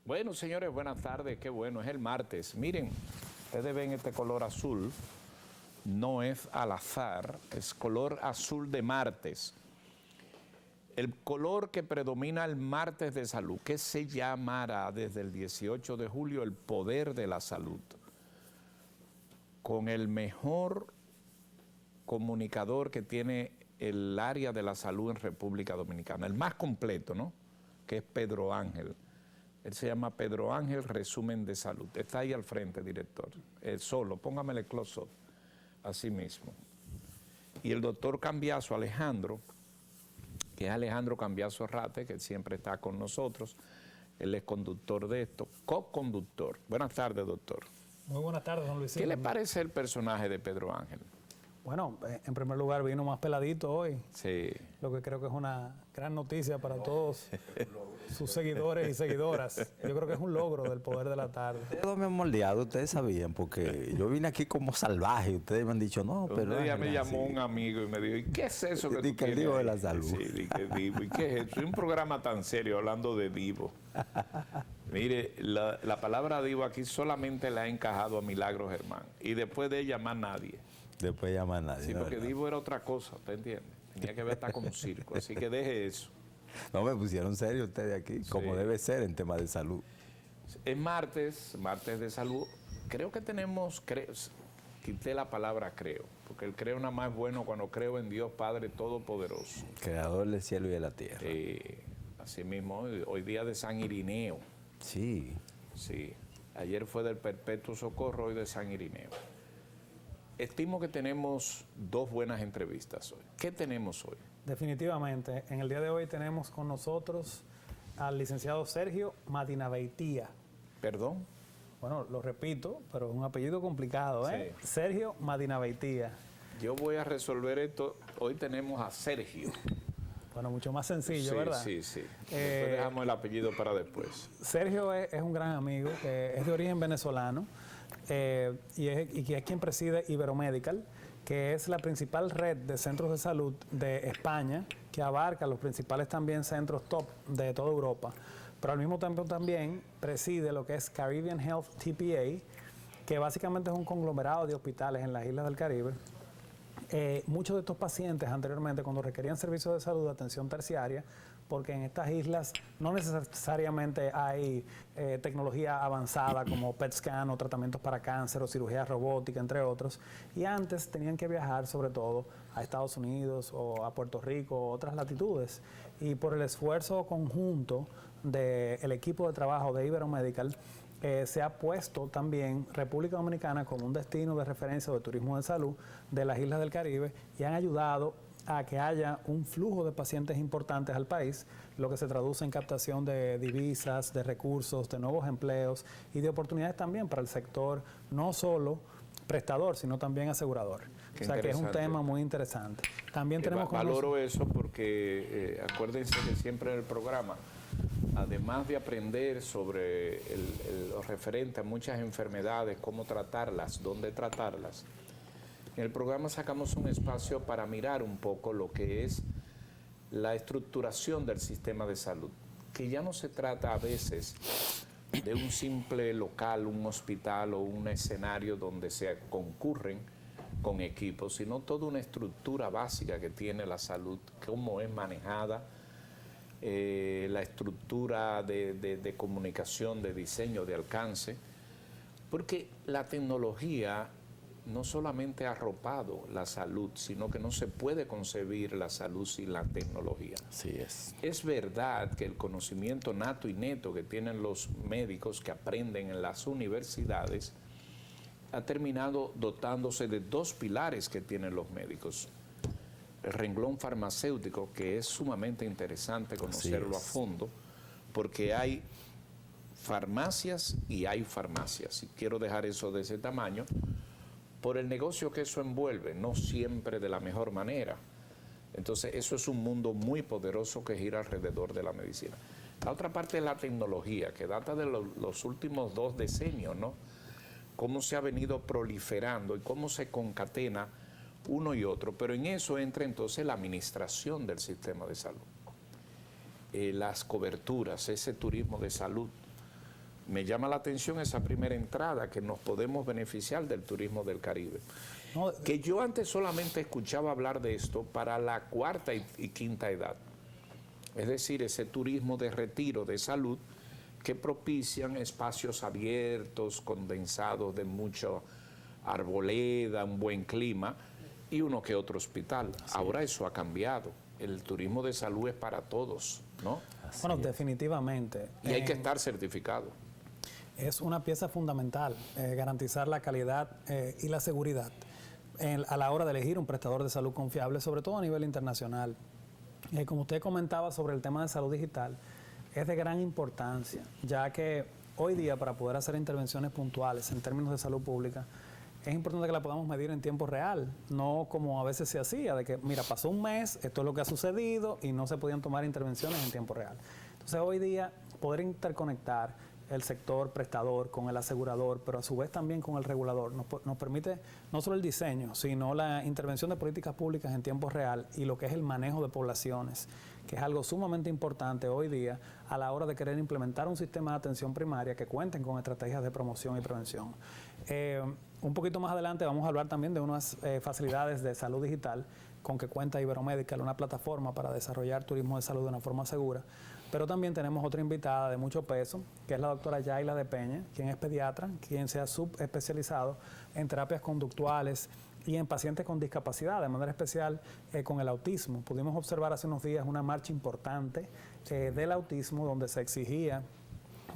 Bueno, señores, buenas tardes. Qué bueno, es el martes. Miren, ustedes ven este color azul. No es al azar, es color azul de martes. El color que predomina el martes de salud, que se llamará desde el 18 de julio el poder de la salud. Con el mejor comunicador que tiene el área de la salud en República Dominicana, el más completo, ¿no? Que es Pedro Ángel. Él se llama Pedro Ángel Resumen de Salud. Está ahí al frente, director. Solo, póngamele close-up. Así mismo. Y el doctor Cambiaso Alejandro, que es Alejandro Cambiaso Rate, que siempre está con nosotros. Él es conductor de esto, co-conductor. Buenas tardes, doctor. Muy buenas tardes, don Luis. ¿Qué le parece el personaje de Pedro Ángel? Bueno, en primer lugar vino más peladito hoy. Sí. Lo que creo que es una gran noticia para todos sus seguidores y seguidoras. Yo creo que es un logro del poder de la tarde. Ustedes me han moldeado, ustedes sabían, porque yo vine aquí como salvaje y ustedes me han dicho, no, pero... Un día me llamó un amigo y me dijo, ¿y qué es eso que tú tienes? El divo de la salud. Sí, dije divo. ¿Y qué es eso? Es un programa tan serio hablando de divo. Mire, la palabra divo aquí solamente la ha encajado a Milagro Germán. Y después de ella más nadie. Después llama a nadie. Sí, porque ¿verdad? divo era otra cosa, ¿te entiendes? Tenía que ver hasta con un circo, así que deje eso. No, me pusieron serio ustedes aquí, Sí. como debe ser en temas de salud. Es martes de salud. Creo que tenemos, quité la palabra creo, porque el creo nada más es bueno cuando creo en Dios Padre Todopoderoso. Creador del cielo y de la tierra. Así mismo, hoy día de San Irineo. Sí. Sí, ayer fue del Perpetuo Socorro, hoy de San Irineo. Estimo que tenemos dos buenas entrevistas hoy. ¿Qué tenemos hoy? Definitivamente, en el día de hoy tenemos con nosotros al licenciado Sergio Madinaveitía. ¿Perdón? Bueno, lo repito, pero es un apellido complicado, ¿eh? Sí. Sergio Madinaveitía. Yo voy a resolver esto. Hoy tenemos a Sergio. Bueno, mucho más sencillo, Sí, ¿verdad? sí, sí. Después dejamos el apellido para después. Sergio es un gran amigo, es de origen venezolano y que es quien preside Iberomedical, que es la principal red de centros de salud de España, que abarca los principales también centros top de toda Europa. Pero al mismo tiempo también preside lo que es Caribbean Health TPA, que básicamente es un conglomerado de hospitales en las islas del Caribe. Muchos de estos pacientes anteriormente, cuando requerían servicios de salud de atención terciaria, porque en estas islas no necesariamente hay tecnología avanzada como PET scan o tratamientos para cáncer o cirugía robótica, entre otros, y antes tenían que viajar sobre todo a Estados Unidos o a Puerto Rico o otras latitudes, y por el esfuerzo conjunto del equipo de trabajo de Iberomedical, se ha puesto también República Dominicana como un destino de referencia de turismo de salud de las islas del Caribe y han ayudado a que haya un flujo de pacientes importantes al país, lo que se traduce en captación de divisas, de recursos, de nuevos empleos y de oportunidades también para el sector, no solo prestador, sino también asegurador. Qué o sea que es un interesante. tema muy interesante. También tenemos con valoro eso porque acuérdense que siempre en el programa, además de aprender sobre lo referente a muchas enfermedades, cómo tratarlas, dónde tratarlas, en el programa sacamos un espacio para mirar un poco lo que es la estructuración del sistema de salud, que ya no se trata a veces de un simple local, un hospital o un escenario donde se concurren con equipos, sino toda una estructura básica que tiene la salud, cómo es manejada, la estructura de comunicación, de diseño, de alcance, porque la tecnología no solamente ha arropado la salud, sino que no se puede concebir la salud sin la tecnología. Así es. Es verdad que el conocimiento nato y neto que tienen los médicos que aprenden en las universidades ha terminado dotándose de dos pilares que tienen los médicos. El renglón farmacéutico, que es sumamente interesante conocerlo a fondo, porque hay farmacias y hay farmacias. Y quiero dejar eso de ese tamaño, por el negocio que eso envuelve, no siempre de la mejor manera. Entonces, eso es un mundo muy poderoso que gira alrededor de la medicina. La otra parte es la tecnología, que data de los últimos 2 decenios, ¿no? Cómo se ha venido proliferando y cómo se concatena uno y otro, pero en eso entra entonces la administración del sistema de salud, las coberturas, ese turismo de salud, me llama la atención esa primera entrada, que nos podemos beneficiar del turismo del Caribe. No, Que yo antes solamente escuchaba hablar de esto para la cuarta y quinta edad. Es decir, ese turismo de retiro, de salud, que propician espacios abiertos, condensados de mucha arboleda, un buen clima y uno que otro hospital. Ahora eso ha cambiado. El turismo de salud es para todos, ¿no? bueno, definitivamente. Y hay que estar certificado. Es una pieza fundamental, garantizar la calidad y la seguridad a la hora de elegir un prestador de salud confiable, sobre todo a nivel internacional. Como usted comentaba sobre el tema de salud digital, es de gran importancia, ya que hoy día para poder hacer intervenciones puntuales en términos de salud pública, es importante que la podamos medir en tiempo real, no como a veces se hacía, de que mira, pasó un mes, esto es lo que ha sucedido y no se podían tomar intervenciones en tiempo real. Entonces hoy día poder interconectar el sector prestador con el asegurador, pero a su vez también con el regulador, nos permite no solo el diseño, sino la intervención de políticas públicas en tiempo real y lo que es el manejo de poblaciones, que es algo sumamente importante hoy día a la hora de querer implementar un sistema de atención primaria que cuenten con estrategias de promoción y prevención. Un poquito más adelante vamos a hablar también de unas facilidades de salud digital con que cuenta Iberomedical, una plataforma para desarrollar turismo de salud de una forma segura. Pero también tenemos otra invitada de mucho peso, que es la doctora Yaila de Peña, quien es pediatra, quien se ha subespecializado en terapias conductuales y en pacientes con discapacidad, de manera especial con el autismo. Pudimos observar hace unos días una marcha importante del autismo, donde se exigía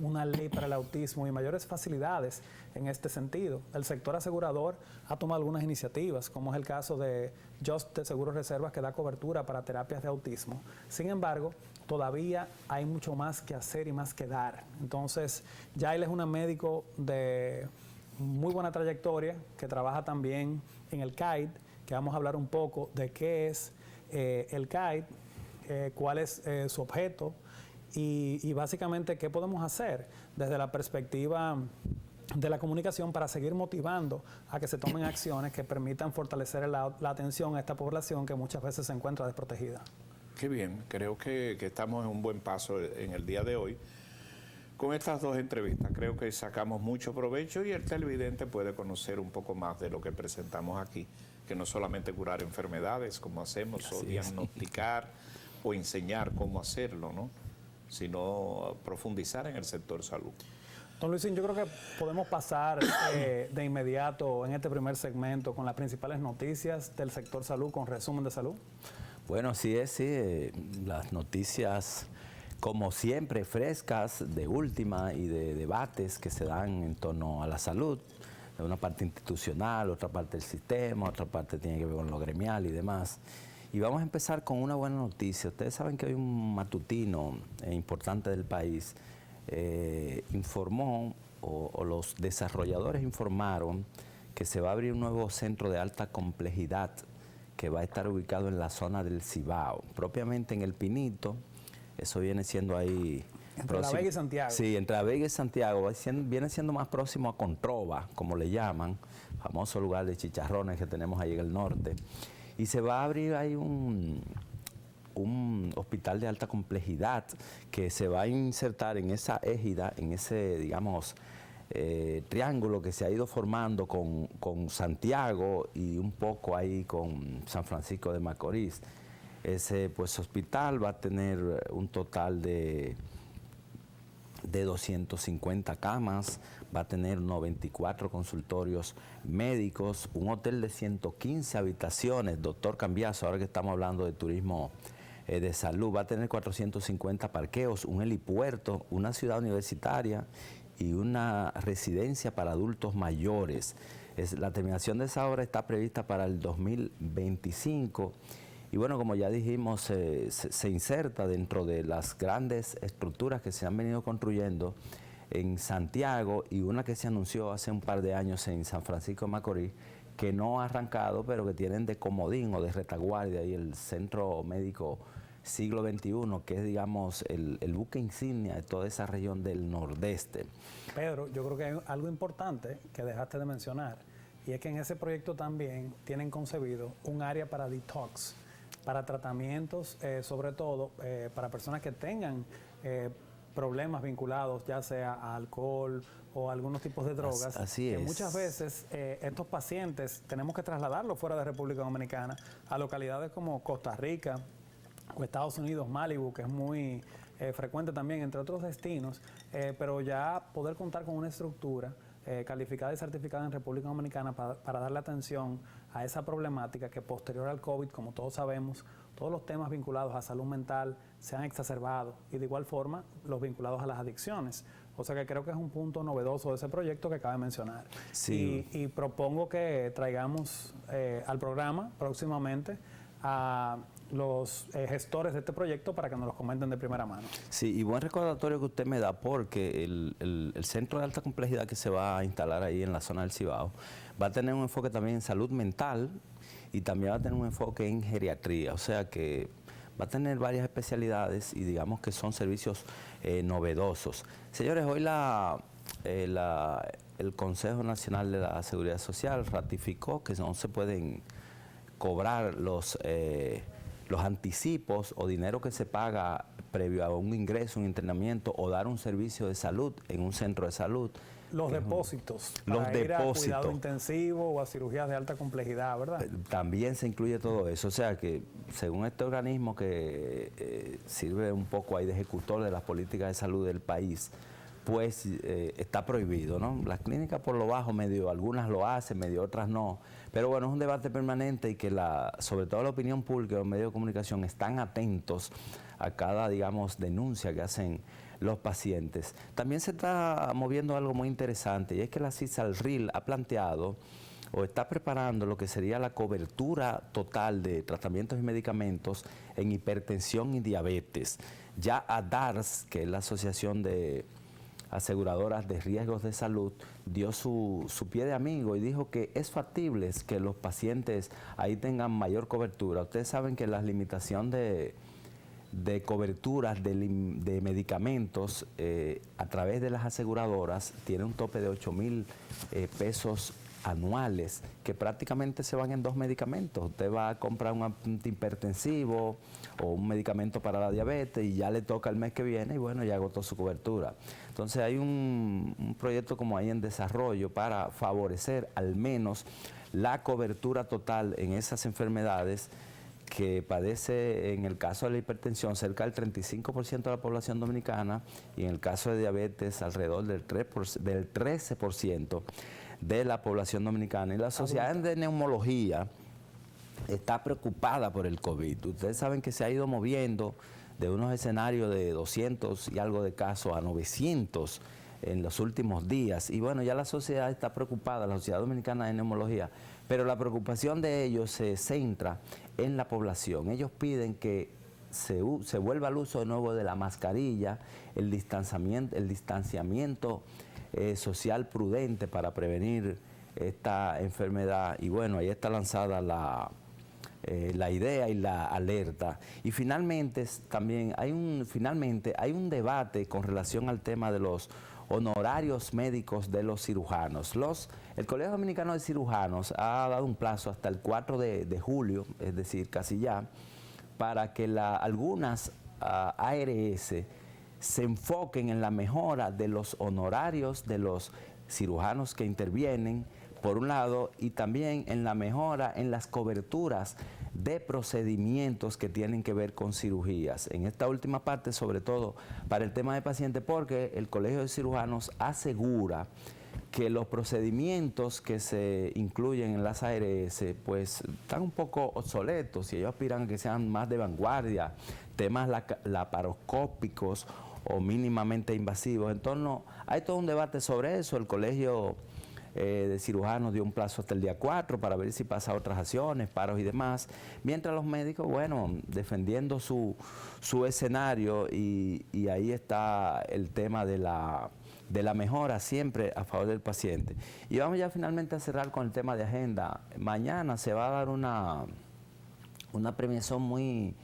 una ley para el autismo y mayores facilidades en este sentido. El sector asegurador ha tomado algunas iniciativas, como es el caso de Just de Seguros Reservas, que da cobertura para terapias de autismo. Sin embargo, todavía hay mucho más que hacer y más que dar. Entonces, Yael es una médico de muy buena trayectoria, que trabaja también en el CAID, que vamos a hablar un poco de qué es el CAID, cuál es su objeto, y básicamente qué podemos hacer desde la perspectiva de la comunicación para seguir motivando a que se tomen acciones que permitan fortalecer la atención a esta población que muchas veces se encuentra desprotegida. Qué bien, creo que estamos en un buen paso en el día de hoy. Con estas dos entrevistas creo que sacamos mucho provecho y el televidente puede conocer un poco más de lo que presentamos aquí, que no solamente curar enfermedades como hacemos, o diagnosticar o enseñar cómo hacerlo, ¿no?, sino profundizar en el sector salud. Don Luisín, yo creo que podemos pasar de inmediato en este primer segmento con las principales noticias del sector salud, con resumen de salud. Bueno, sí, las noticias, como siempre, frescas, de última y de debates que se dan en torno a la salud, de una parte institucional, otra parte del sistema, otra parte tiene que ver con lo gremial y demás. Y vamos a empezar con una buena noticia. Ustedes saben que hay un matutino importante del país, informó, o los desarrolladores informaron, que se va a abrir un nuevo centro de alta complejidad que va a estar ubicado en la zona del Cibao, propiamente en El Pinito. Eso viene siendo ahí... Entre La Vega y Santiago. Sí, entre La Vega y Santiago. Viene siendo más próximo a Controva, como le llaman, famoso lugar de chicharrones que tenemos ahí en el norte. Y se va a abrir ahí un hospital de alta complejidad que se va a insertar en esa égida, en ese, digamos, triángulo que se ha ido formando con Santiago y un poco ahí con San Francisco de Macorís. Ese hospital va a tener un total de 250 camas, va a tener 94 consultorios médicos, un hotel de 115 habitaciones, doctor Cambiaso, ahora que estamos hablando de turismo de salud, va a tener 450 parqueos, un helipuerto, una ciudad universitaria y una residencia para adultos mayores. La terminación de esa obra está prevista para el 2025. Y bueno, como ya dijimos, se inserta dentro de las grandes estructuras que se han venido construyendo en Santiago y una que se anunció hace un par de años en San Francisco de Macorís, que no ha arrancado, pero que tienen de comodín o de retaguardia y el Centro Médico Siglo XXI, que es, digamos, el buque insignia de toda esa región del nordeste. Pedro, yo creo que hay algo importante que dejaste de mencionar, y es que en ese proyecto también tienen concebido un área para detox, para tratamientos, sobre todo para personas que tengan problemas vinculados ya sea a alcohol o a algunos tipos de drogas. Así es. Muchas veces estos pacientes tenemos que trasladarlos fuera de República Dominicana a localidades como Costa Rica o Estados Unidos, Malibu, que es muy frecuente también, entre otros destinos, pero ya poder contar con una estructura calificada y certificada en República Dominicana para darle atención a esa problemática que posterior al COVID, como todos sabemos, todos los temas vinculados a salud mental se han exacerbado y de igual forma los vinculados a las adicciones. O sea que creo que es un punto novedoso de ese proyecto que acaba de mencionar. Sí. Y propongo que traigamos al programa próximamente a los gestores de este proyecto para que nos los comenten de primera mano. Sí, y buen recordatorio que usted me da, porque el centro de alta complejidad que se va a instalar ahí en la zona del Cibao va a tener un enfoque también en salud mental y también va a tener un enfoque en geriatría, o sea que va a tener varias especialidades y digamos que son servicios novedosos. Señores, hoy el Consejo Nacional de la Seguridad Social ratificó que no se pueden cobrar los anticipos o dinero que se paga previo a un ingreso, un internamiento o dar un servicio de salud en un centro de salud. Los depósitos, los para ir a depósitos. cuidado intensivo o a cirugías de alta complejidad, ¿verdad? También se incluye todo eso, o sea que según este organismo que sirve un poco ahí de ejecutor de las políticas de salud del país, pues está prohibido, ¿no? Las clínicas por lo bajo medio, algunas lo hacen, medio otras no, pero bueno, es un debate permanente y que sobre todo la opinión pública y los medios de comunicación están atentos a cada, digamos, denuncia que hacen los pacientes. También se está moviendo algo muy interesante y es que la CISALRIL ha planteado o está preparando lo que sería la cobertura total de tratamientos y medicamentos en hipertensión y diabetes. Ya ADARS, que es la Asociación de Aseguradoras de Riesgos de Salud, dio su pie de amigo y dijo que es factible que los pacientes ahí tengan mayor cobertura. Ustedes saben que la limitación de coberturas de medicamentos a través de las aseguradoras tiene un tope de 8,000 pesos anuales, que prácticamente se van en 2 medicamentos. Usted va a comprar un antihipertensivo o un medicamento para la diabetes y ya le toca el mes que viene y bueno, ya agotó su cobertura. Entonces hay un proyecto como ahí en desarrollo para favorecer al menos la cobertura total en esas enfermedades que padece, en el caso de la hipertensión, cerca del 35% de la población dominicana y en el caso de diabetes alrededor del 13% de la población dominicana. Y la Sociedad de Neumología está preocupada por el COVID. Ustedes saben que se ha ido moviendo de unos escenarios de 200 y algo de casos a 900 en los últimos días. Y bueno, ya la sociedad está preocupada, la Sociedad Dominicana de Neumología, pero la preocupación de ellos se centra en la población. Ellos piden que se vuelva al uso de nuevo de la mascarilla, el distanciamiento social prudente para prevenir esta enfermedad. Y bueno, ahí está lanzada la idea y la alerta. Y finalmente también hay un debate con relación al tema de los honorarios médicos de los cirujanos. El Colegio Dominicano de Cirujanos ha dado un plazo hasta el 4 de julio, es decir, casi ya, para que algunas ARS se enfoquen en la mejora de los honorarios de los cirujanos que intervienen, por un lado, y también en la mejora en las coberturas de procedimientos que tienen que ver con cirugías. En esta última parte, sobre todo para el tema de pacientes, porque el Colegio de Cirujanos asegura que los procedimientos que se incluyen en las ARS pues están un poco obsoletos y ellos aspiran a que sean más de vanguardia, temas laparoscópicos o mínimamente invasivos. Entonces hay todo un debate sobre eso. El Colegio de Cirujanos dio un plazo hasta el día 4 para ver si pasa otras acciones, paros y demás, mientras los médicos, bueno, defendiendo su escenario y ahí está el tema de la mejora siempre a favor del paciente. Y vamos ya finalmente a cerrar con el tema de agenda. Mañana se va a dar una premiación muy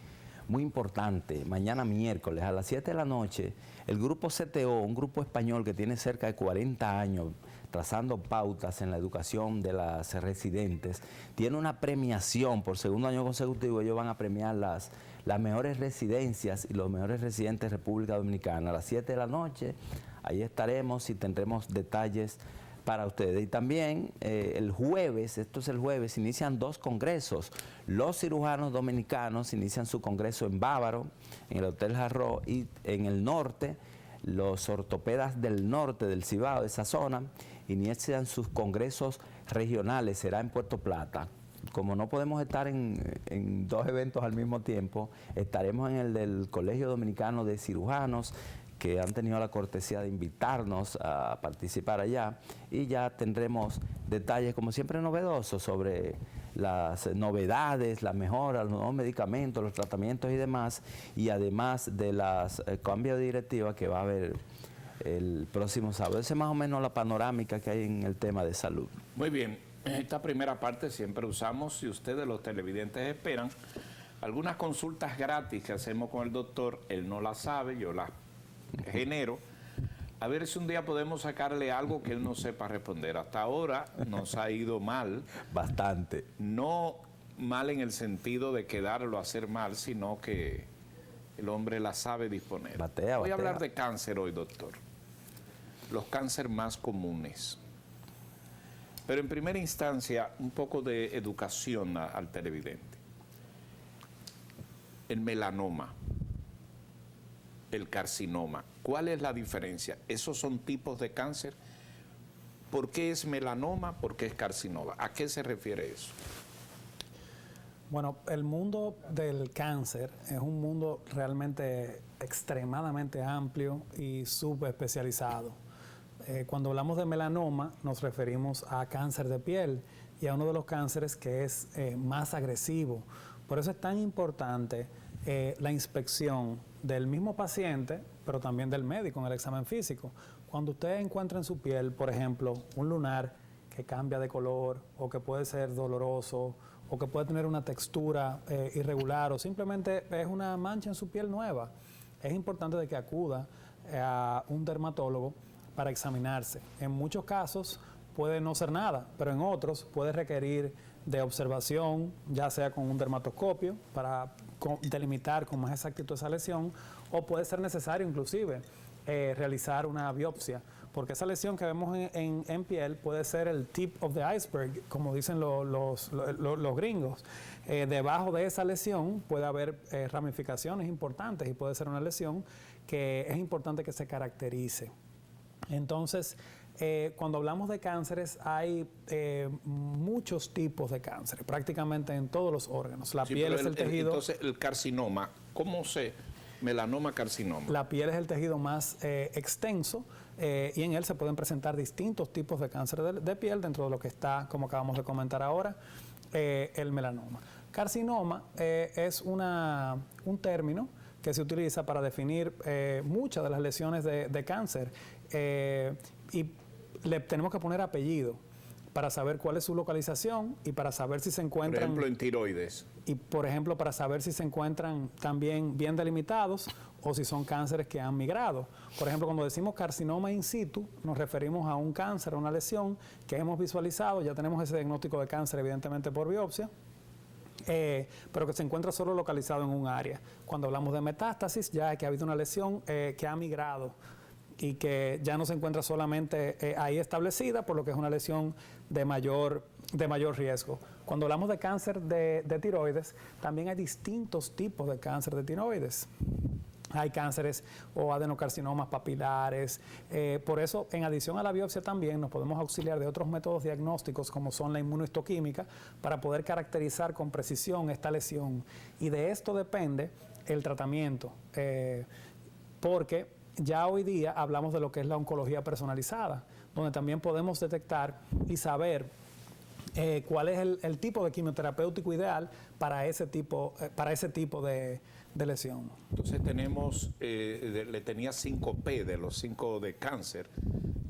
importante, mañana miércoles a las 7 de la noche, el grupo CTO, un grupo español que tiene cerca de 40 años trazando pautas en la educación de las residentes, tiene una premiación por segundo año consecutivo. Ellos van a premiar las las mejores residencias y los mejores residentes de República Dominicana. A las 7 de la noche, ahí estaremos y tendremos detalles para ustedes. Y también el jueves, esto es el jueves, inician 2 congresos. Los cirujanos dominicanos inician su congreso en Bávaro, en el Hotel Jarró, y en el norte, los ortopedas del norte, del Cibao, de esa zona, inician sus congresos regionales, será en Puerto Plata. Como no podemos estar en 2 eventos al mismo tiempo, estaremos en el del Colegio Dominicano de Cirujanos, que han tenido la cortesía de invitarnos a participar allá, y ya tendremos detalles, como siempre, novedosos sobre las novedades, las mejoras, los nuevos medicamentos, los tratamientos y demás, y además de las cambios de directiva que va a haber el próximo sábado. Esa es más o menos la panorámica que hay en el tema de salud. Muy bien, esta primera parte siempre usamos, si ustedes los televidentes esperan, algunas consultas gratis que hacemos con el doctor. Él no las sabe, yo las genero, a ver si un día podemos sacarle algo que él no sepa responder. Hasta ahora nos ha ido mal. Bastante. No mal en el sentido de quedarlo a hacer mal, sino que el hombre la sabe disponer. Voy a hablar de cáncer hoy, doctor. Los cánceres más comunes. Pero en primera instancia, un poco de educación al televidente. El melanoma, el carcinoma, ¿cuál es la diferencia? ¿Esos son tipos de cáncer? ¿Por qué es melanoma? ¿Por qué es carcinoma? ¿A qué se refiere eso? Bueno, el mundo del cáncer es un mundo realmente extremadamente amplio y subespecializado. Cuando hablamos de melanoma, nos referimos a cáncer de piel y a uno de los cánceres que es más agresivo. Por eso es tan importante la inspección del mismo paciente, pero también del médico en el examen físico. Cuando usted encuentra en su piel, por ejemplo, un lunar que cambia de color o que puede ser doloroso o que puede tener una textura irregular o simplemente es una mancha en su piel nueva, es importante de que acuda a un dermatólogo para examinarse. En muchos casos puede no ser nada, pero en otros puede requerir de observación, ya sea con un dermatoscopio para delimitar con más exactitud esa lesión, o puede ser necesario inclusive realizar una biopsia, porque esa lesión que vemos en piel puede ser el tip of the iceberg, como dicen los gringos. Debajo de esa lesión puede haber ramificaciones importantes y puede ser una lesión que es importante que se caracterice. Entonces, cuando hablamos de cánceres, hay muchos tipos de cánceres, prácticamente en todos los órganos. La piel es el tejido... Entonces, el carcinoma, ¿cómo se...? Melanoma, carcinoma. La piel es el tejido más extenso y en él se pueden presentar distintos tipos de cáncer de piel, dentro de lo que está, como acabamos de comentar ahora, el melanoma. Carcinoma es un término que se utiliza para definir muchas de las lesiones de cáncer y le tenemos que poner apellido para saber cuál es su localización y para saber si se encuentran... Por ejemplo, en tiroides. Y, por ejemplo, para saber si se encuentran también bien delimitados o si son cánceres que han migrado. Por ejemplo, cuando decimos carcinoma in situ, nos referimos a un cáncer, a una lesión que hemos visualizado, ya tenemos ese diagnóstico de cáncer, evidentemente, por biopsia, pero que se encuentra solo localizado en un área. Cuando hablamos de metástasis, ya es que ha habido una lesión que ha migrado y que ya no se encuentra solamente ahí establecida, por lo que es una lesión de mayor riesgo. Cuando hablamos de cáncer de tiroides, también hay distintos tipos de cáncer de tiroides. Hay cánceres o adenocarcinomas papilares. Por eso, en adición a la biopsia también nos podemos auxiliar de otros métodos diagnósticos como son la inmunohistoquímica para poder caracterizar con precisión esta lesión. Y de esto depende el tratamiento, porque ya hoy día hablamos de lo que es la oncología personalizada, donde también podemos detectar y saber cuál es el tipo de quimioterapéutico ideal para ese tipo de lesión. Entonces tenemos, le tenía 5P de los 5 de cáncer,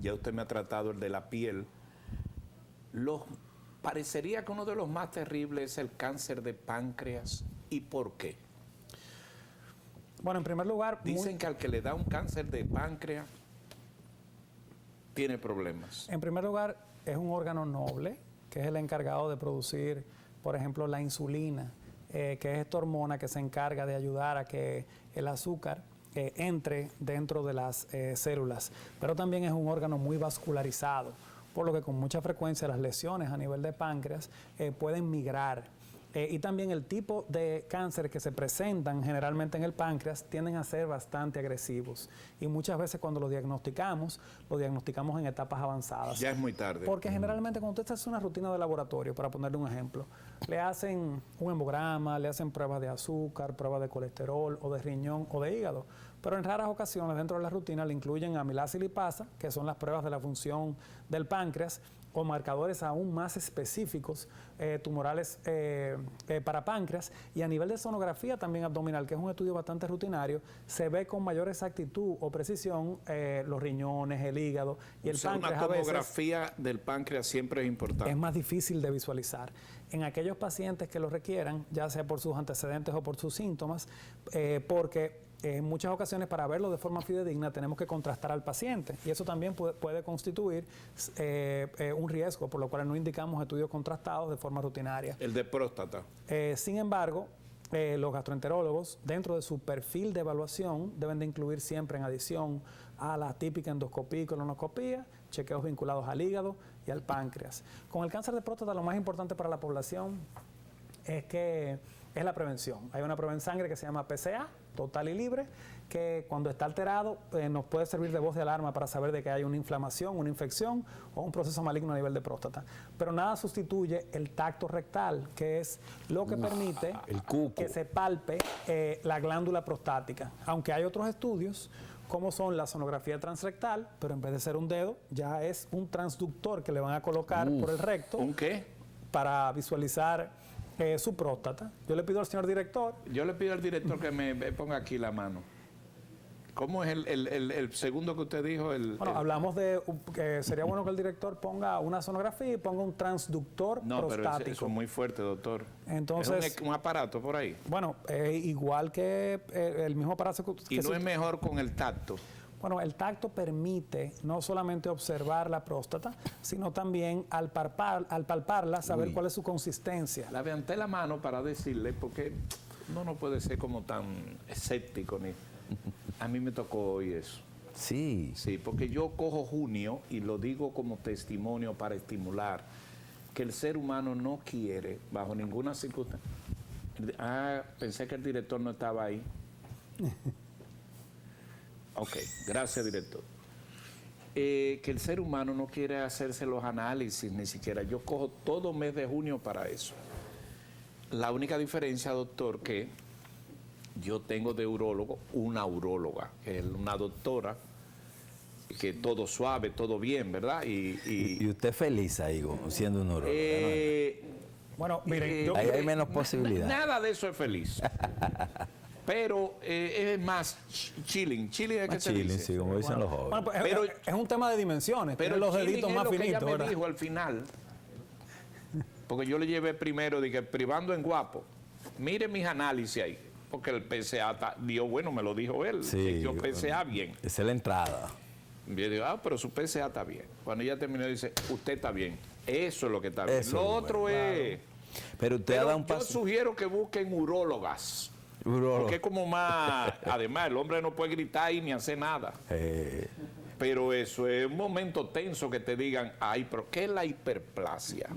ya usted me ha tratado el de la piel. Parecería que uno de los más terribles es el cáncer de páncreas. ¿Y por qué? Bueno, en primer lugar... Dicen que al que le da un cáncer de páncreas tiene problemas. En primer lugar, es un órgano noble, que es el encargado de producir, por ejemplo, la insulina, que es esta hormona que se encarga de ayudar a que el azúcar entre dentro de las células. Pero también es un órgano muy vascularizado, por lo que con mucha frecuencia las lesiones a nivel de páncreas pueden migrar. Y también el tipo de cáncer que se presentan generalmente en el páncreas tienden a ser bastante agresivos. Y muchas veces cuando lo diagnosticamos en etapas avanzadas. Ya es muy tarde. Porque generalmente cuando usted hace una rutina de laboratorio, para ponerle un ejemplo, le hacen un hemograma, le hacen pruebas de azúcar, pruebas de colesterol o de riñón o de hígado. Pero en raras ocasiones dentro de la rutina le incluyen amilasa y lipasa, que son las pruebas de la función del páncreas, o marcadores aún más específicos, tumorales para páncreas, y a nivel de sonografía también abdominal, que es un estudio bastante rutinario, se ve con mayor exactitud o precisión los riñones, el hígado y el páncreas. Una tomografía del páncreas siempre es importante. Es más difícil de visualizar. En aquellos pacientes que lo requieran, ya sea por sus antecedentes o por sus síntomas, porque en muchas ocasiones para verlo de forma fidedigna tenemos que contrastar al paciente y eso también puede constituir un riesgo, por lo cual no indicamos estudios contrastados de forma rutinaria. El de próstata. Sin embargo, los gastroenterólogos, dentro de su perfil de evaluación, deben de incluir siempre en adición a la típica endoscopía y colonoscopía, chequeos vinculados al hígado y al páncreas. Con el cáncer de próstata, lo más importante para la población es la prevención. Hay una prueba en sangre que se llama PSA, total y libre, que cuando está alterado nos puede servir de voz de alarma para saber de que hay una inflamación, una infección o un proceso maligno a nivel de próstata. Pero nada sustituye el tacto rectal, que es lo que permite que se palpe la glándula prostática. Aunque hay otros estudios, como son la sonografía transrectal, pero en vez de ser un dedo, ya es un transductor que le van a colocar por el recto. ¿Un qué? Para visualizar su próstata. Yo le pido al señor director. Yo le pido al director que me ponga aquí la mano. ¿Cómo es el segundo que usted dijo? Hablamos de que sería bueno que el director ponga una sonografía y ponga un transductor prostático. No, pero eso es muy fuerte, doctor. Entonces, ¿Es un aparato por ahí? Bueno, igual que el mismo aparato que ¿Y no es mejor con el tacto? Bueno, el tacto permite no solamente observar la próstata, sino también al palparla saber cuál es su consistencia. La levanté la mano para decirle, porque uno no puede ser como tan escéptico. A mí me tocó hoy eso. Sí. Sí, porque yo cojo junio y lo digo como testimonio para estimular que el ser humano no quiere, bajo ninguna circunstancia. Pensé que el director no estaba ahí. Ok, gracias, director. Que el ser humano no quiere hacerse los análisis ni siquiera. Yo cojo todo mes de junio para eso. La única diferencia, doctor, que yo tengo de urólogo una uróloga, una doctora, que todo suave, todo bien, ¿verdad? Y usted feliz ahí, siendo un urólogo. Bueno, miren, ahí hay menos posibilidades. Nada de eso es feliz. Pero es más chilling. Chilling es que se dice. Sí, como dicen los jóvenes. Bueno, pues, pero, es un tema de dimensiones. Pero los deditos más finitos. Ella me dijo al final, porque yo le llevé primero, dije, privando en guapo, mire mis análisis ahí, porque el PSA dio bueno, me lo dijo él, sí, yo PSA bien. Esa es la entrada. Y yo digo, pero su PSA está bien. Cuando ella terminó, dice, usted está bien. Eso es lo que está bien. Eso Lo otro es... Pero usted ha dado un paso. Yo sugiero que busquen urólogas. Porque es como más... Además, el hombre no puede gritar ahí ni hacer nada. Pero eso es un momento tenso que te digan, ay, pero ¿qué es la hiperplasia?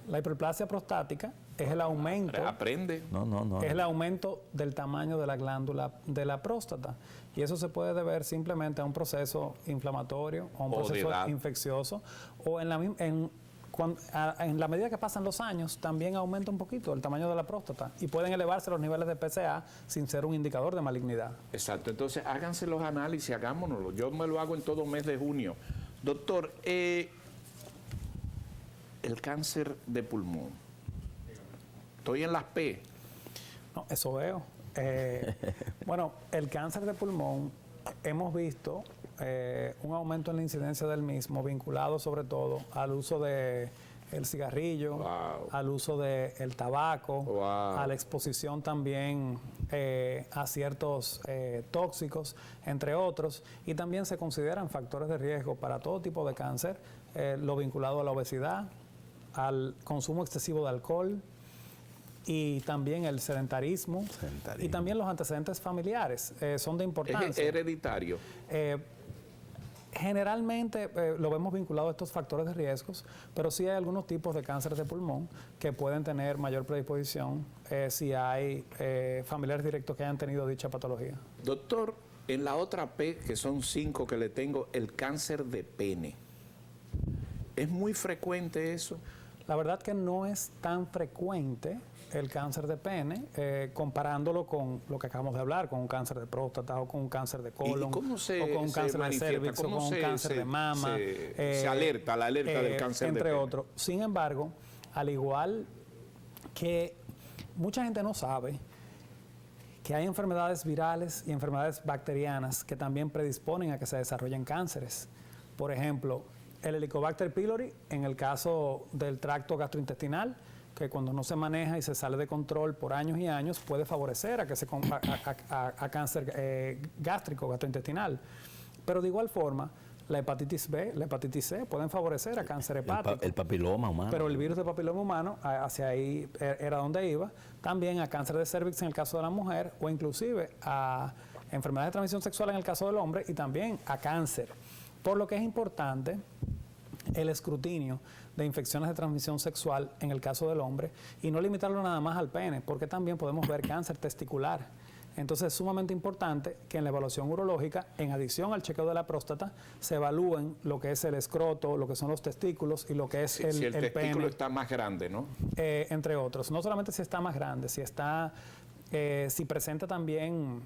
La hiperplasia prostática es el aumento... Aprende. No. Es el aumento del tamaño de la glándula de la próstata. Y eso se puede deber simplemente a un proceso inflamatorio o a un proceso infeccioso. O en la medida que pasan los años, también aumenta un poquito el tamaño de la próstata y pueden elevarse los niveles de PSA sin ser un indicador de malignidad. Exacto. Entonces, háganse los análisis, hagámonoslo. Yo me lo hago en todo mes de junio. Doctor, el cáncer de pulmón. Estoy en las P. No, eso veo. Bueno, el cáncer de pulmón, hemos visto un aumento en la incidencia del mismo, vinculado sobre todo al uso del cigarrillo, al uso del tabaco, a la exposición también a ciertos tóxicos, entre otros, y también se consideran factores de riesgo para todo tipo de cáncer, lo vinculado a la obesidad, al consumo excesivo de alcohol y también el sedentarismo. Y también los antecedentes familiares son de importancia. ¿Es hereditario? Generalmente lo vemos vinculado a estos factores de riesgos, pero sí hay algunos tipos de cáncer de pulmón que pueden tener mayor predisposición si hay familiares directos que hayan tenido dicha patología. Doctor, en la otra P, que son 5 que le tengo, el cáncer de pene. ¿Es muy frecuente eso? La verdad que no es tan frecuente el cáncer de pene, comparándolo con lo que acabamos de hablar, con un cáncer de próstata o con un cáncer de colon, o con un cáncer de cervix, o con un cáncer de mama. Se alerta, la alerta del cáncer de pene. Entre otros. Sin embargo, al igual que mucha gente no sabe que hay enfermedades virales y enfermedades bacterianas que también predisponen a que se desarrollen cánceres. Por ejemplo, el Helicobacter pylori, en el caso del tracto gastrointestinal, que cuando no se maneja y se sale de control por años y años, puede favorecer a cáncer gástrico, gastrointestinal. Pero de igual forma, la hepatitis B, la hepatitis C pueden favorecer a cáncer hepático. El papiloma humano. Pero el virus del papiloma humano, hacia ahí era donde iba, también a cáncer de cervix en el caso de la mujer, o inclusive a enfermedades de transmisión sexual en el caso del hombre, y también a cáncer. Por lo que es importante el escrutinio de infecciones de transmisión sexual en el caso del hombre y no limitarlo nada más al pene, porque también podemos ver cáncer testicular. Entonces es sumamente importante que en la evaluación urológica, en adición al chequeo de la próstata, se evalúen lo que es el escroto, lo que son los testículos y lo que es si el testículo pene, está más grande, ¿no? Entre otros. No solamente si está más grande, si presenta también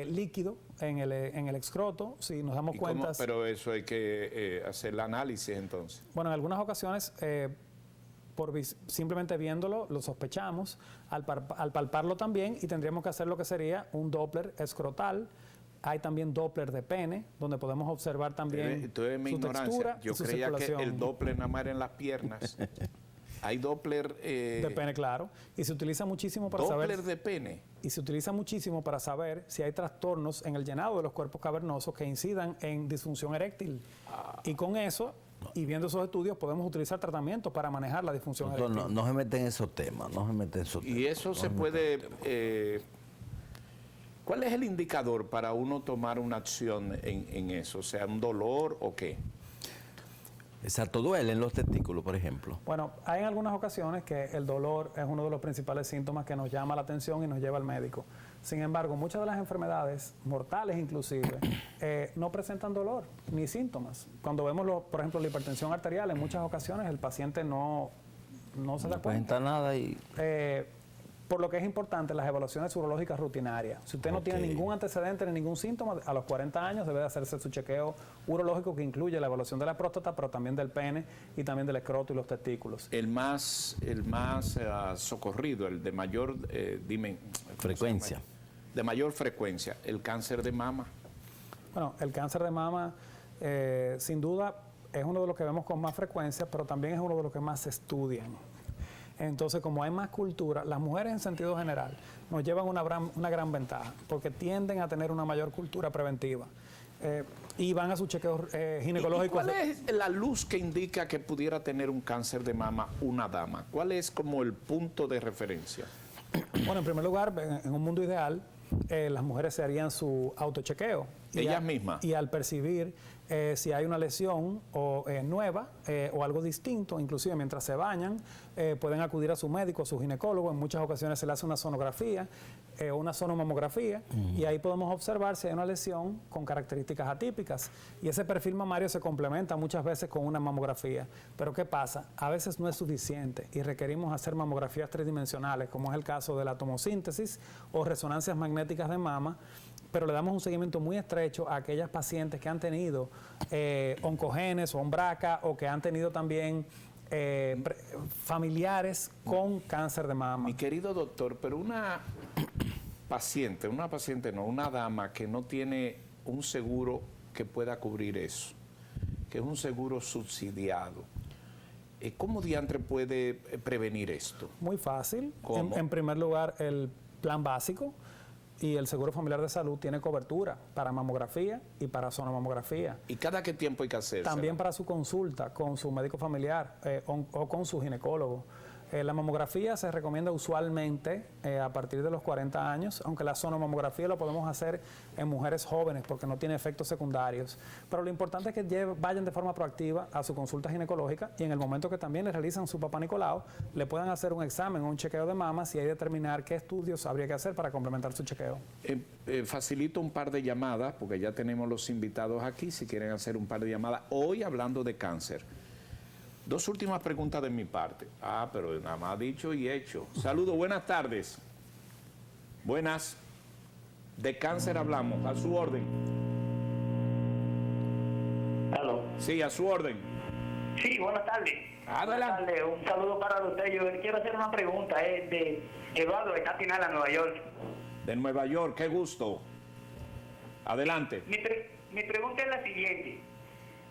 líquido en el escroto, si nos damos cuenta. Pero eso hay que hacer el análisis entonces. Bueno, en algunas ocasiones, simplemente viéndolo, lo sospechamos, al palparlo también, y tendríamos que hacer lo que sería un Doppler escrotal. Hay también Doppler de pene, donde podemos observar también Entonces, mi ignorancia, yo creía que el Doppler nada más era en las piernas. Hay Doppler de pene, claro, y se utiliza muchísimo para saber. Doppler de pene. Y se utiliza muchísimo para saber si hay trastornos en el llenado de los cuerpos cavernosos que incidan en disfunción eréctil. Y con eso, y viendo esos estudios, podemos utilizar tratamientos para manejar la disfunción eréctil. No se meten en esos temas, Y eso se puede. ¿Cuál es el indicador para uno tomar una acción en eso? O sea, ¿un dolor o qué? Exacto, duelen los testículos, por ejemplo. Bueno, hay en algunas ocasiones que el dolor es uno de los principales síntomas que nos llama la atención y nos lleva al médico. Sin embargo, muchas de las enfermedades, mortales inclusive, no presentan dolor ni síntomas. Cuando vemos, por ejemplo, la hipertensión arterial, en muchas ocasiones el paciente no se da cuenta. No presenta nada y... Por lo que es importante las evaluaciones urológicas rutinarias. Si usted no tiene ningún antecedente ni ningún síntoma, a los 40 años debe de hacerse su chequeo urológico, que incluye la evaluación de la próstata, pero también del pene y también del escroto y los testículos. El más socorrido, el de mayor frecuencia. De mayor frecuencia, el cáncer de mama. Bueno, el cáncer de mama, sin duda, es uno de los que vemos con más frecuencia, pero también es uno de los que más se estudian. Entonces, como hay más cultura, las mujeres en sentido general nos llevan una gran ventaja, porque tienden a tener una mayor cultura preventiva y van a sus chequeos ginecológicos. ¿Cuál es la luz que indica que pudiera tener un cáncer de mama una dama? ¿Cuál es como el punto de referencia? Bueno, en primer lugar, en un mundo ideal, las mujeres se harían su autochequeo. Ellas mismas. Y al percibir si hay una lesión nueva o algo distinto, inclusive mientras se bañan, pueden acudir a su médico, a su ginecólogo. En muchas ocasiones se le hace una sonografía o una sonomamografía, y ahí podemos observar si hay una lesión con características atípicas. Y ese perfil mamario se complementa muchas veces con una mamografía. Pero ¿qué pasa? A veces no es suficiente y requerimos hacer mamografías tridimensionales, como es el caso de la tomosíntesis o resonancias magnéticas de mama, pero le damos un seguimiento muy estrecho a aquellas pacientes que han tenido oncogenes o ombraca, o que han tenido también familiares con cáncer de mama. Mi querido doctor, pero una dama que no tiene un seguro que pueda cubrir eso, que es un seguro subsidiado, ¿cómo diantre puede prevenir esto? Muy fácil. ¿Cómo? En primer lugar, el plan básico y el Seguro Familiar de Salud tiene cobertura para mamografía y para sonomamografía. ¿Y cada qué tiempo hay que hacerse? También para su consulta con su médico familiar o con su ginecólogo. La mamografía se recomienda usualmente a partir de los 40 años, aunque la sonomamografía lo podemos hacer en mujeres jóvenes porque no tiene efectos secundarios. Pero lo importante es que vayan de forma proactiva a su consulta ginecológica y en el momento que también le realizan su papá Nicolau, le puedan hacer un examen o un chequeo de mamas y ahí determinar qué estudios habría que hacer para complementar su chequeo. Facilito un par de llamadas porque ya tenemos los invitados aquí, si quieren hacer un par de llamadas. Hoy hablando de cáncer. Dos últimas preguntas de mi parte. Pero nada más dicho y hecho. Saludos, buenas tardes. Buenas. De cáncer hablamos, a su orden. ¿Aló? Sí, a su orden. Sí, buenas tardes. Adelante. Buenas tardes, un saludo para usted. Yo quiero hacer una pregunta, es de Eduardo de Staten Island, Nueva York. De Nueva York, qué gusto. Adelante. Mi pregunta es la siguiente.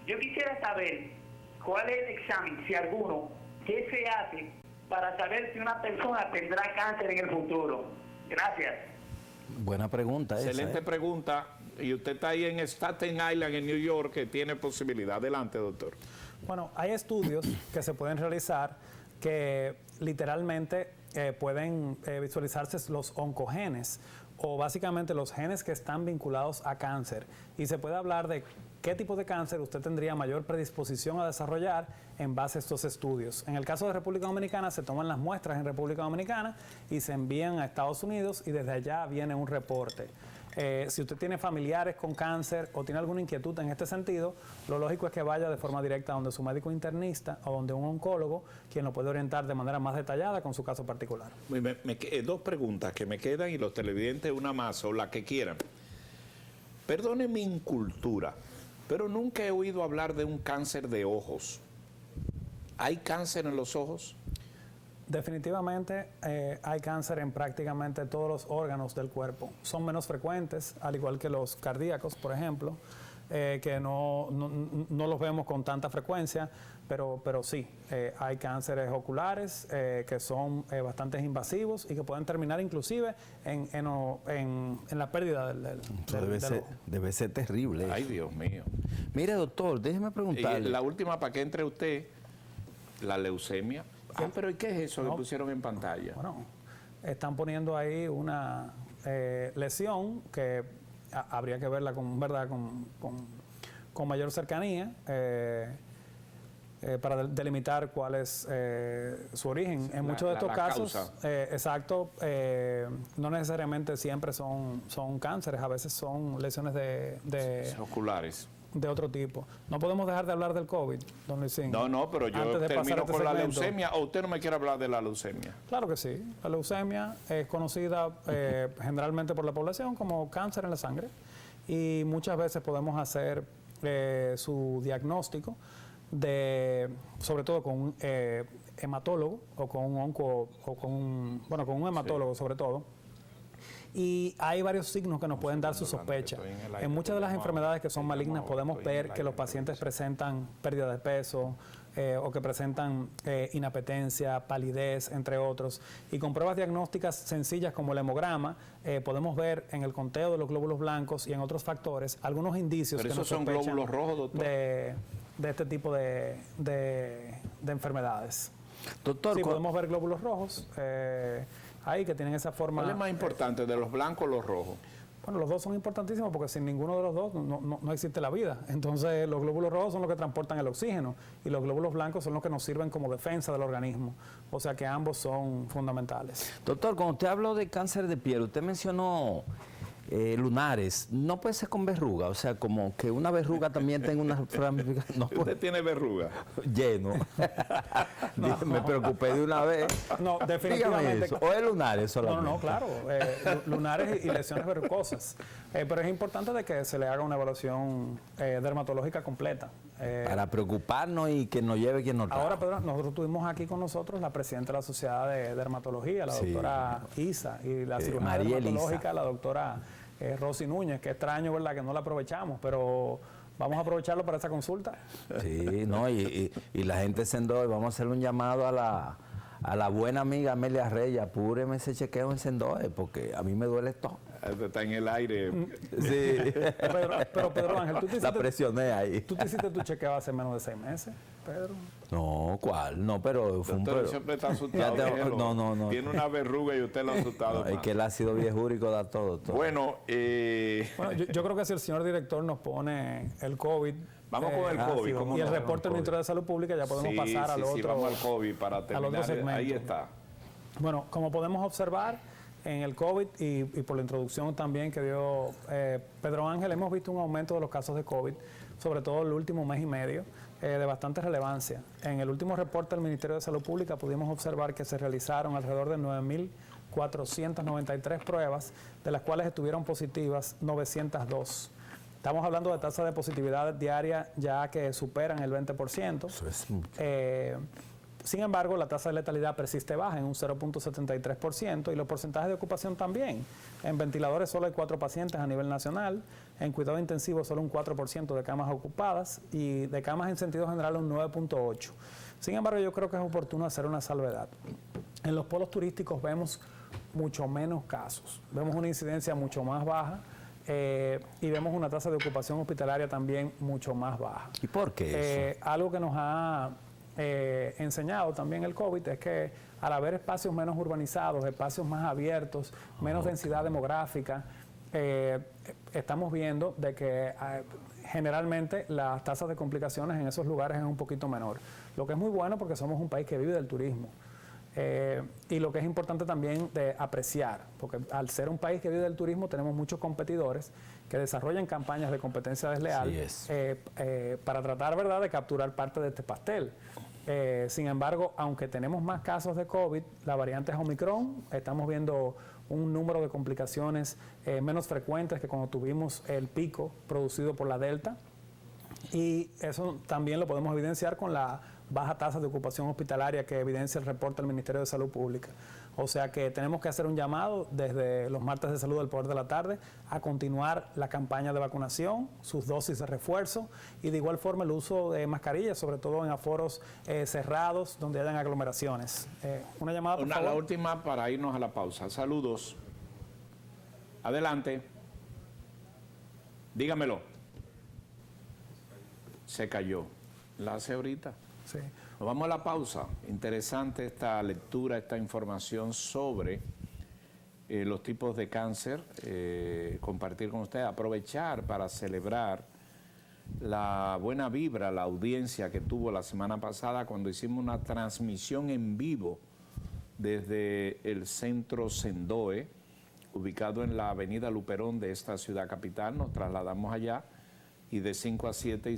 Yo quisiera saber cuál es el examen, si alguno, que se hace para saber si una persona tendrá cáncer en el futuro. Gracias. Buena pregunta esa. Excelente pregunta. Y usted está ahí en Staten Island, en New York, que tiene posibilidad. Adelante, doctor. Bueno, hay estudios que se pueden realizar que literalmente pueden visualizarse los oncogenes o básicamente los genes que están vinculados a cáncer. Y se puede hablar de qué tipo de cáncer usted tendría mayor predisposición a desarrollar en base a estos estudios. En el caso de República Dominicana, se toman las muestras en República Dominicana y se envían a Estados Unidos y desde allá viene un reporte. Si usted tiene familiares con cáncer o tiene alguna inquietud en este sentido, lo lógico es que vaya de forma directa donde su médico internista o donde un oncólogo, quien lo puede orientar de manera más detallada con su caso particular. Dos preguntas que me quedan y los televidentes una más o la que quieran. Perdone mi incultura, pero nunca he oído hablar de un cáncer de ojos. ¿Hay cáncer en los ojos? Definitivamente hay cáncer en prácticamente todos los órganos del cuerpo. Son menos frecuentes, al igual que los cardíacos, por ejemplo, que no los vemos con tanta frecuencia, pero sí, hay cánceres oculares que son bastante invasivos y que pueden terminar inclusive en la pérdida del ojo. Debe ser terrible eso. Ay, Dios mío. Mire, doctor, déjeme preguntarle. La última para que entre usted, la leucemia. Pero ¿y qué es eso que pusieron en pantalla? Bueno, están poniendo ahí una lesión que habría que verla con mayor cercanía para delimitar cuál es su origen. En muchos de estos casos, exacto, no necesariamente siempre son cánceres, a veces son lesiones oculares. De otro tipo. No podemos dejar de hablar del COVID, don Luisín. No, pero yo termino con la leucemia. ¿O usted no me quiere hablar de la leucemia? Claro que sí. La leucemia es conocida generalmente por la población como cáncer en la sangre y muchas veces podemos hacer su diagnóstico sobre todo con un hematólogo o con un con un hematólogo sobre todo. Y hay varios signos que nos pueden dar su sospecha. En muchas de las enfermedades que son malignas podemos ver que los pacientes presentan pérdida de peso o que presentan inapetencia, palidez, entre otros. Y con pruebas diagnósticas sencillas como el hemograma, podemos ver en el conteo de los glóbulos blancos y en otros factores algunos indicios. ¿Pero que esos nos son glóbulos rojos, doctor? De este tipo de enfermedades. Doctor, sí, podemos ver glóbulos rojos ahí que tienen esa forma. ¿Cuál es más importante, de los blancos o los rojos? Bueno, los dos son importantísimos porque sin ninguno de los dos no existe la vida. Entonces, los glóbulos rojos son los que transportan el oxígeno y los glóbulos blancos son los que nos sirven como defensa del organismo. O sea que ambos son fundamentales. Doctor, cuando usted habló de cáncer de piel, usted mencionó lunares. No puede ser con verruga, o sea, como que una verruga también tenga una ramificación. No ¿Usted tiene verruga? Lleno. Me preocupé de una vez. No, definitivamente. Eso. ¿O es lunares solamente? No, claro. Lunares y lesiones verrucosas. Pero es importante de que se le haga una evaluación dermatológica completa. Para preocuparnos y que nos lleve quien nos trae. Ahora, Pedro, nosotros tuvimos aquí con nosotros la presidenta de la Sociedad de Dermatología, la doctora Isa, y la cirujana dermatológica, la doctora Rosy Núñez. Qué extraño, ¿verdad?, que no la aprovechamos, pero vamos a aprovecharlo para esa consulta. Sí, no, y la gente Sendoy, vamos a hacerle un llamado a la buena amiga Amelia Reyes, apúreme ese chequeo en Sendoy, porque a mí me duele todo. Está en el aire. Sí. Pero Pedro Ángel, La presioné ahí. tú te hiciste tu chequeo hace menos de 6 meses, Pedro. No, ¿cuál? No, pero fue un Doctor, pero. siempre está asustado. Ya no. Tiene una verruga y usted lo ha asustado. No, es que el ácido viejúrico da todo. Bueno, Bueno, yo creo que si el señor director nos pone el COVID. vamos con el COVID. ¿cómo Y el no? reporte del Ministerio de Salud Pública, ya podemos pasar al otro. Sí, vamos al COVID para al terminar. otro segmento. Ahí está. Bueno, como podemos observar en el COVID y por la introducción también que dio Pedro Ángel, hemos visto un aumento de los casos de COVID, sobre todo el último mes y medio, de bastante relevancia. En el último reporte del Ministerio de Salud Pública pudimos observar que se realizaron alrededor de 9.493 pruebas, de las cuales estuvieron positivas 902. Estamos hablando de tasas de positividad diaria ya que superan el 20%. Eso es mucho. Sin embargo, la tasa de letalidad persiste baja en un 0.73% y los porcentajes de ocupación también. En ventiladores solo hay 4 pacientes a nivel nacional, en cuidado intensivo solo un 4% de camas ocupadas y de camas en sentido general un 9.8%. Sin embargo, yo creo que es oportuno hacer una salvedad. En los polos turísticos vemos mucho menos casos, vemos una incidencia mucho más baja y vemos una tasa de ocupación hospitalaria también mucho más baja. ¿Y por qué eso? Algo que nos ha enseñado también el COVID es que al haber espacios menos urbanizados, espacios más abiertos, menos densidad demográfica, estamos viendo de que generalmente las tasas de complicaciones en esos lugares es un poquito menor, lo que es muy bueno porque somos un país que vive del turismo. Y lo que es importante también de apreciar, porque al ser un país que vive del turismo tenemos muchos competidores que desarrollan campañas de competencia desleal para tratar, ¿verdad?, de capturar parte de este pastel. Sin embargo, aunque tenemos más casos de COVID, la variante es Omicron, estamos viendo un número de complicaciones menos frecuentes que cuando tuvimos el pico producido por la Delta, y eso también lo podemos evidenciar con la baja tasa de ocupación hospitalaria que evidencia el reporte del Ministerio de Salud Pública. O sea que tenemos que hacer un llamado desde los martes de salud del Poder de la Tarde a continuar la campaña de vacunación, sus dosis de refuerzo y de igual forma el uso de mascarillas, sobre todo en aforos cerrados donde hayan aglomeraciones. Una llamada, por favor. La última para irnos a la pausa. Saludos. Adelante. Dígamelo. Se cayó. La hace ahorita. Sí. Nos vamos a la pausa. Interesante esta lectura, esta información sobre los tipos de cáncer. Compartir con ustedes, aprovechar para celebrar la buena vibra, la audiencia que tuvo la semana pasada cuando hicimos una transmisión en vivo desde el centro Sendoe, ubicado en la avenida Luperón de esta ciudad capital. Nos trasladamos allá y de 5 a 7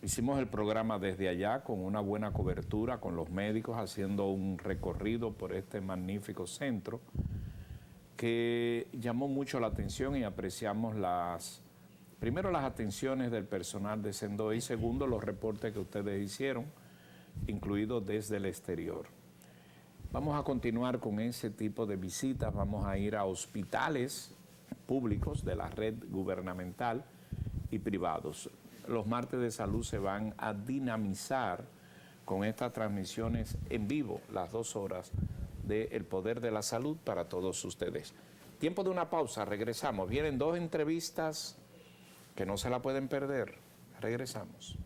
hicimos el programa desde allá con una buena cobertura, con los médicos haciendo un recorrido por este magnífico centro que llamó mucho la atención y apreciamos primero las atenciones del personal de Sendoe y segundo los reportes que ustedes hicieron, incluidos desde el exterior. Vamos a continuar con ese tipo de visitas, vamos a ir a hospitales públicos de la red gubernamental y privados. Los martes de salud se van a dinamizar con estas transmisiones en vivo, las 2 horas del Poder de la Salud para todos ustedes. Tiempo de una pausa, regresamos. Vienen 2 entrevistas que no se la pueden perder. Regresamos.